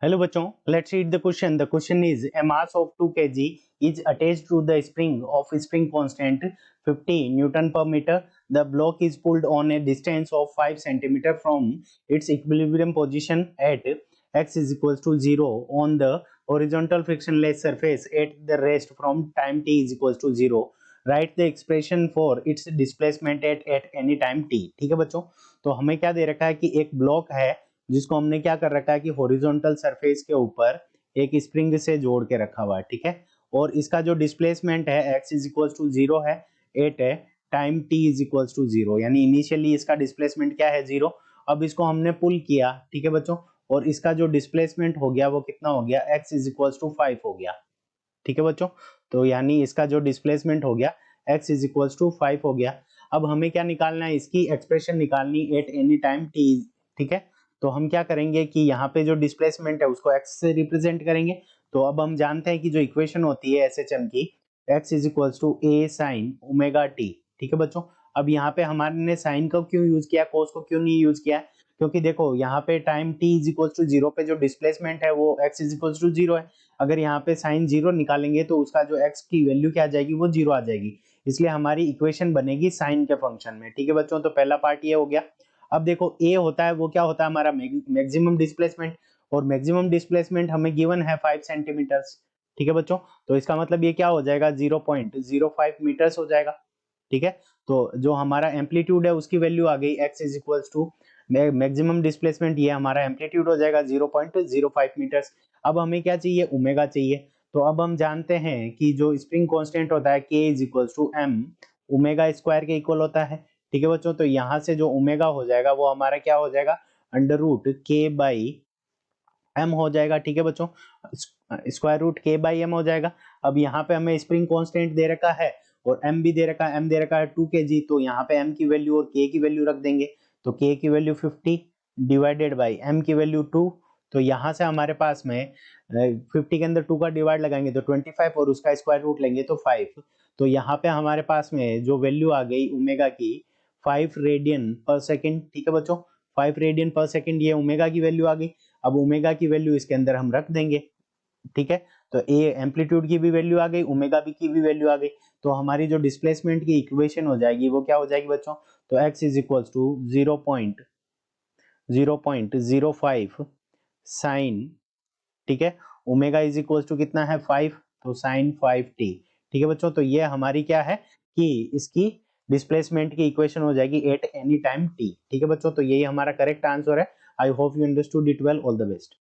Hello बच्चों, let's read the question. The question is a mass of 2 kg is attached to the spring of spring constant 50 Newton per meter. The block is pulled on a distance of 5 centimeter from its equilibrium position at x is equals to 0 on the horizontal frictionless surface at the rest from time t is equals to 0. Write the expression for its displacement at any time t. ठीक है बच्चों, तो हमें क्या दे रखा है कि एक ब्लॉक है जिसको हमने क्या कर रखा है कि हॉरिजॉन्टल सरफेस के ऊपर एक स्प्रिंग से जोड़ के रखा हुआ है, ठीक है। और इसका जो डिस्प्लेसमेंट है x इज इक्वल्स टू 0 है एट है time t is equals to 0, यानी इनिशियली इसका डिस्प्लेसमेंट क्या है 0। अब इसको हमने पुल किया, ठीक है बच्चों, और इसका जो डिस्प्लेसमेंट हो गया वो कितना हो गया, x इज इक्वल्स टू 5 हो गया, ठीक है बच्चों। तो यानी इसका जो डिस्प्लेसमेंट हो गया x इज इक्वल्स टू 5 हो गया। अब हमें क्या निकालना है, इसकी एक्सप्रेशन निकालनी एट एनी टाइम t, ठीक है। तो हम क्या करेंगे कि यहाँ पे जो डिस्प्लेसमेंट है उसको x से रिप्रेजेंट करेंगे। तो अब हम जानते हैं कि जो इक्वेशन होती है SHM की, x is equals to a sine omega t, ठीक है बच्चों। अब यहाँ पे हमारे ने साइन को क्यों यूज किया, कोस को क्यों नहीं यूज किया, क्योंकि देखो यहाँ पे time t is equals to 0 पे जो डिस्प्लेसमेंट है वो x इज इक्वल्स टू 0 है। अगर यहाँ पे साइन 0 निकालेंगे तो उसका जो x की वैल्यू क्या आ जाएगी, वो 0 आ जाएगी, इसलिए हमारी इक्वेशन बनेगी साइन के फंक्शन में, ठीक है बच्चों। तो पहला पार्ट ये हो गया। अब देखो a होता है वो क्या होता है, हमारा मैक्सिमम डिस्प्लेसमेंट, और मैक्सिमम डिस्प्लेसमेंट हमें गिवन है 5 सेंटीमीटर्स, ठीक है बच्चों। तो इसका मतलब ये क्या हो जाएगा, 0.05 मीटर्स हो जाएगा, ठीक है। तो जो हमारा एम्पलीट्यूड है उसकी वैल्यू आ गई x is equals to maximum displacement, ये हमारा एम्पलीट्यूड हो जाएगा 0.05 मीटर्स। अब हमें क्या चाहिए, ओमेगा चाहिए। तो अब हम जानते हैं कि जो स्प्रिंग कांस्टेंट होता है k is equals to m omega square के इक्वल होता है, ठीक है बच्चों। तो यहाँ से जो ओमेगा हो जाएगा वो हमारा क्या हो जाएगा, अंडर रूट के बाई एम हो जाएगा, ठीक है बच्चों। स्क्वायर रूट के बाई एम हो जाएगा। अब यहाँ पे हमें स्प्रिंग कांस्टेंट दे रखा है और एम भी दे रखा है, एम दे रखा है 2 kg, तो यहाँ पे एम की वैल्यू और के की वैल्यू रख देंगे। तो के की वैल्यू 50 डिवाइडेड बाई एम की वैल्यू 2। तो यहाँ से हमारे पास में 50 के अंदर 2 का डिवाइड लगाएंगे तो 25 और उसका स्क्वायर रूट लेंगे तो 5। तो यहाँ पे हमारे पास में जो वैल्यू आ गई ओमेगा की 5 रेडियन पर सेकेंड, ठीक है बच्चों। 5 रेडियन पर सेकेंड ये ओमेगा की वैल्यू आ गई। अब ओमेगा की वैल्यू इसके अंदर हम रख देंगे, ठीक है। तो ए एम्पलीट्यूड की भी वैल्यू आ गई, ओमेगा बी की भी वैल्यू आ गई। तो हमारी जो डिस्प्लेसमेंट की इक्वेशन हो जाएगी वो क्या हो जाएगी बच्चों, तो x is equals to 0.05 sine, ठीक है, ओमेगा इज इक्वल्स टू कितना है 5, तो साइन 5t, ठीक है बच्चों। तो ये हमारी क्या है कि इसकी डिस्प्लेसमेंट की इक्वेशन हो जाएगी एट एनी टाइम t, ठीक है बच्चों। तो यही हमारा करेक्ट आंसर है। I hope you understood it well. All the best.